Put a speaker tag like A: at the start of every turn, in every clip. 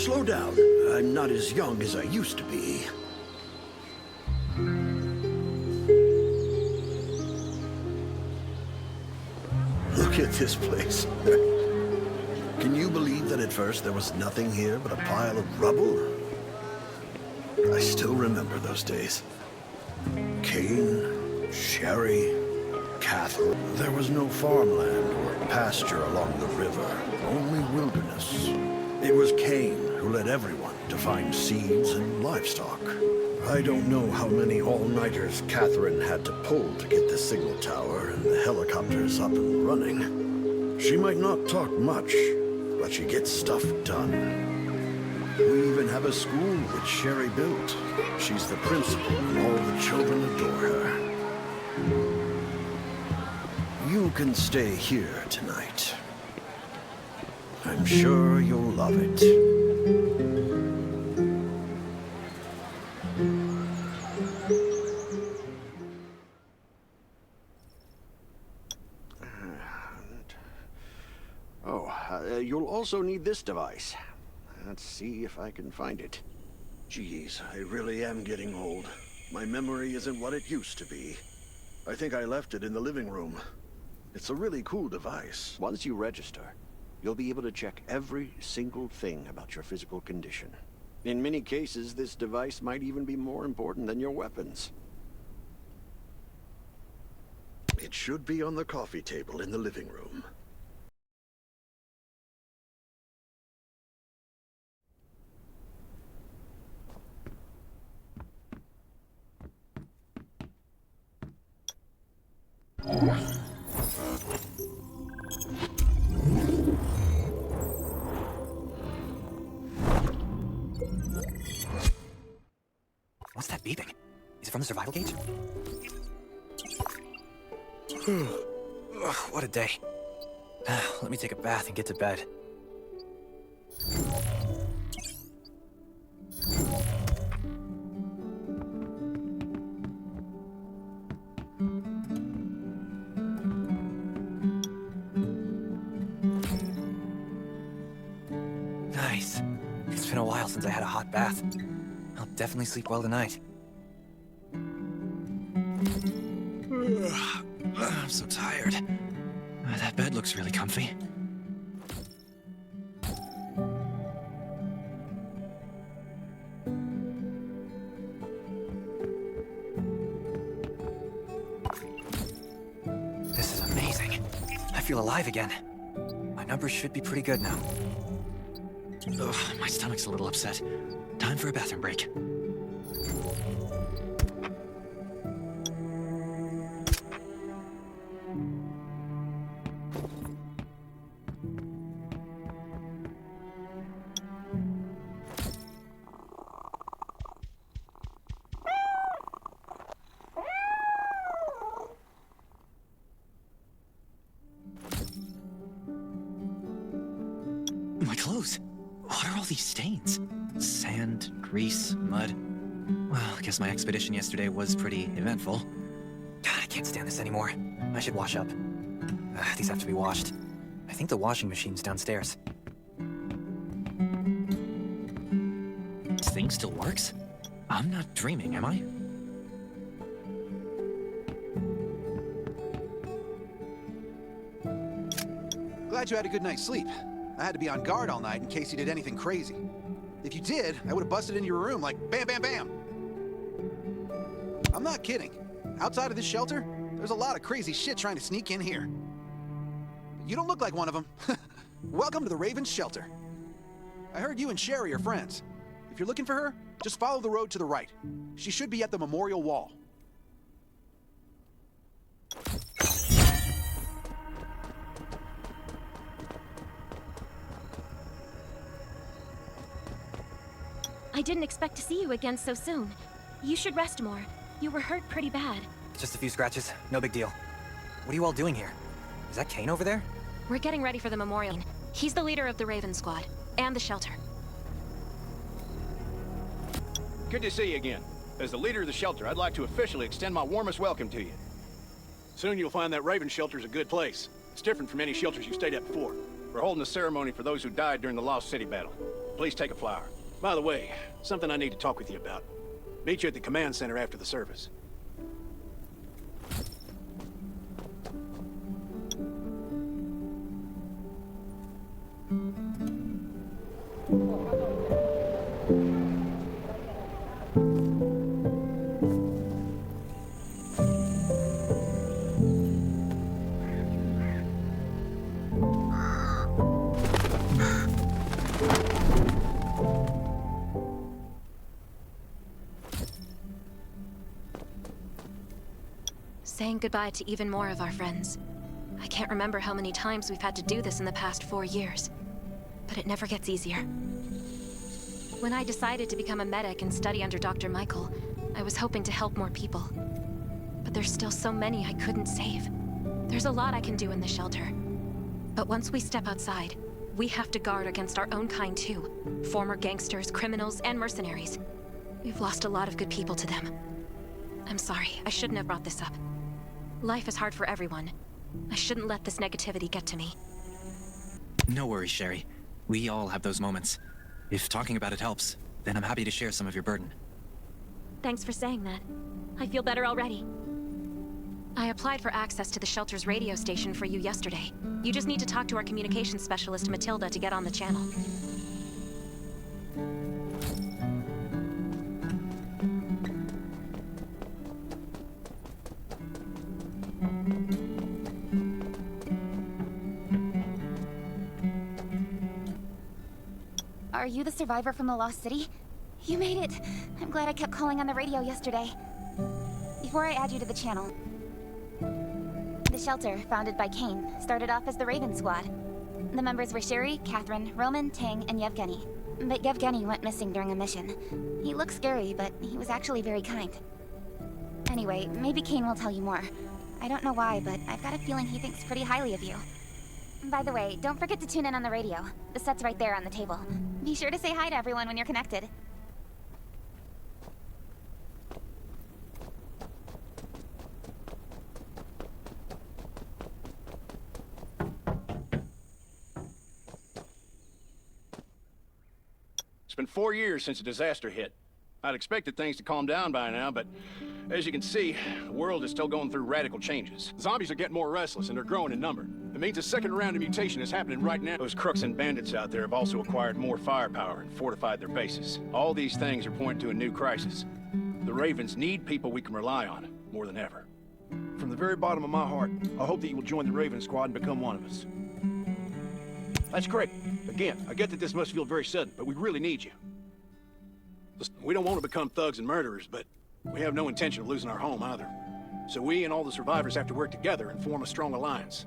A: slow down. I'm not as young as I used to be. Look at this place. Can you believe that at first there was nothing here but a pile of rubble? I still remember those days. Kane, Sherry, Catherine. There was no farmland or pasture along the river, only wilderness. It was Kane who led everyone to find seeds and livestock. I don't know how many all-nighters Catherine had to pull to get the signal tower and the helicopters up and running. She might not talk much, but she gets stuff done. We even have a school which Sherry built. She's the principal and all the children adore her. You can stay here tonight. I'm sure you'll love it. You'll also need this device. Let's see if I can find it. Geez, I really am getting old. My memory isn't what it used to be. I think I left it in the living room. It's a really cool device. Once you register, you'll be able to check every single thing about your physical condition. In many cases, this device might even be more important than your weapons. It should be on the coffee table in the living room.
B: What's that beeping? Is it from the survival gauge? Ugh, what a day. Let me take a bath and get to bed. Nice. It's been a while since I had a hot bath. I'll definitely sleep well tonight. I'm so tired. That bed looks really comfy. This is amazing. I feel alive again. My numbers should be pretty good now. Ugh, my stomach's a little upset. Time for a bathroom break. My clothes. What are all these stains? Sand, grease, mud. Well, I guess my expedition yesterday was pretty eventful. God, I can't stand this anymore. I should wash up. These have to be washed. I think the washing machine's downstairs. This thing still works? I'm not dreaming, am I?
C: Glad you had a good night's sleep. I had to be on guard all night in case you did anything crazy. If you did, I would have busted into your room like bam, bam, bam. I'm not kidding. Outside of this shelter, there's a lot of crazy shit trying to sneak in here. You don't look like one of them. Welcome to the Raven's shelter. I heard you and Sherry are friends. If you're looking for her, just follow the road to the right. She should be at the memorial wall.
D: I didn't expect to see you again so soon. You should rest more. You were hurt pretty bad.
B: Just a few scratches, no big deal. What are you all doing here? Is that Kane over there?
D: We're getting ready for the memorial. He's the leader of the Raven Squad, and the shelter.
E: Good to see you again. As the leader of the shelter, I'd like to officially extend my warmest welcome to you. Soon you'll find that Raven shelter's a good place. It's different from any shelters you stayed at before. We're holding a ceremony for those who died during the Lost City battle. Please take a flower. By the way, something I need to talk with you about. Meet you at the command center after the service.
D: Saying goodbye to even more of our friends. I can't remember how many times we've had to do this in the past 4 years, but it never gets easier. When I decided to become a medic and study under Dr. Michael, I was hoping to help more people. But there's still so many I couldn't save. There's a lot I can do in the shelter. But once we step outside, we have to guard against our own kind too. Former gangsters, criminals, and mercenaries. We've lost a lot of good people to them. I'm sorry, I shouldn't have brought this up. Life is hard for everyone. I shouldn't let this negativity get to me.
B: No worries, Sherry. We all have those moments. If talking about it helps, then I'm happy to share some of your burden.
D: Thanks for saying that. I feel better already. I applied for access to the shelter's radio station for you yesterday. You just need to talk to our communications specialist, Matilda, to get on the channel.
F: Are you the survivor from the Lost City? You made it! I'm glad I kept calling on the radio yesterday. Before I add you to the channel, the shelter, founded by Kane, started off as the Raven Squad. The members were Sherry, Catherine, Roman, Tang, and Yevgeny. But Yevgeny went missing during a mission. He looks scary, but he was actually very kind. Anyway, maybe Kane will tell you more. I don't know why, but I've got a feeling he thinks pretty highly of you. By the way, don't forget to tune in on the radio. The set's right there on the table. Be sure to say hi to everyone when you're connected.
E: It's been 4 years since the disaster hit. I'd expected things to calm down by now, but as you can see, the world is still going through radical changes. Zombies are getting more restless and they're growing in number. It means a second round of mutation is happening right now. Those crooks and bandits out there have also acquired more firepower and fortified their bases. All these things are pointing to a new crisis. The Ravens need people we can rely on, more than ever.
G: From the very bottom of my heart, I hope that you will join the Raven Squad and become one of us.
E: That's great. Again, I get that this must feel very sudden, but we really need you. Listen, we don't want to become thugs and murderers, but we have no intention of losing our home either. So we and all the survivors have to work together and form a strong alliance.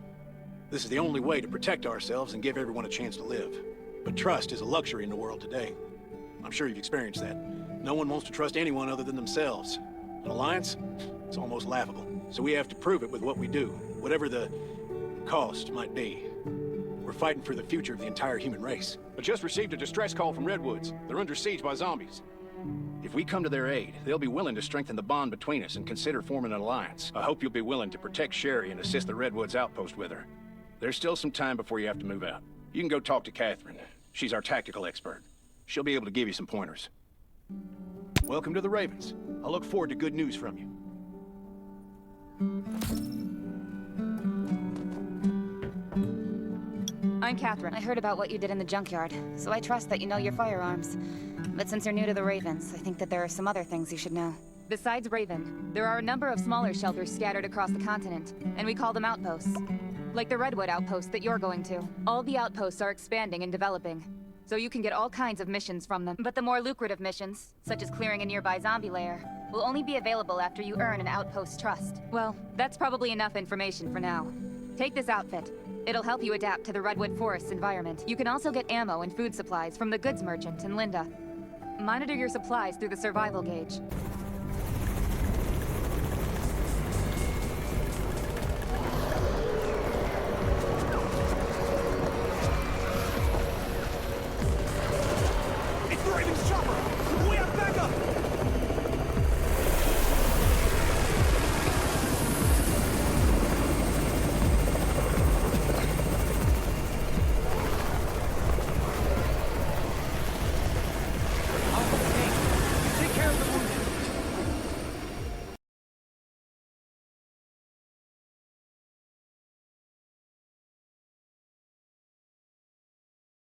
E: This is the only way to protect ourselves and give everyone a chance to live. But trust is a luxury in the world today. I'm sure you've experienced that. No one wants to trust anyone other than themselves. An alliance? It's almost laughable. So we have to prove it with what we do, whatever the cost might be. We're fighting for the future of the entire human race. I just received a distress call from Redwoods. They're under siege by zombies. If we come to their aid, they'll be willing to strengthen the bond between us and consider forming an alliance. I hope you'll be willing to protect Sherry and assist the Redwoods outpost with her. There's still some time before you have to move out. You can go talk to Catherine. She's our tactical expert. She'll be able to give you some pointers.
G: Welcome to the Ravens. I look forward to good news from you.
F: I'm Catherine. I heard about what you did in the junkyard, so I trust that you know your firearms. But since you're new to the Ravens, I think that there are some other things you should know. Besides Raven, there are a number of smaller shelters scattered across the continent, and we call them outposts. Like the Redwood outpost that you're going to. All the outposts are expanding and developing, so you can get all kinds of missions from them. But the more lucrative missions, such as clearing a nearby zombie lair, will only be available after you earn an outpost trust. Well, that's probably enough information for now. Take this outfit. It'll help you adapt to the Redwood Forest's environment. You can also get ammo and food supplies from the goods merchant in Linda. Monitor your supplies through the survival gauge.
G: It's the Raven's chopper!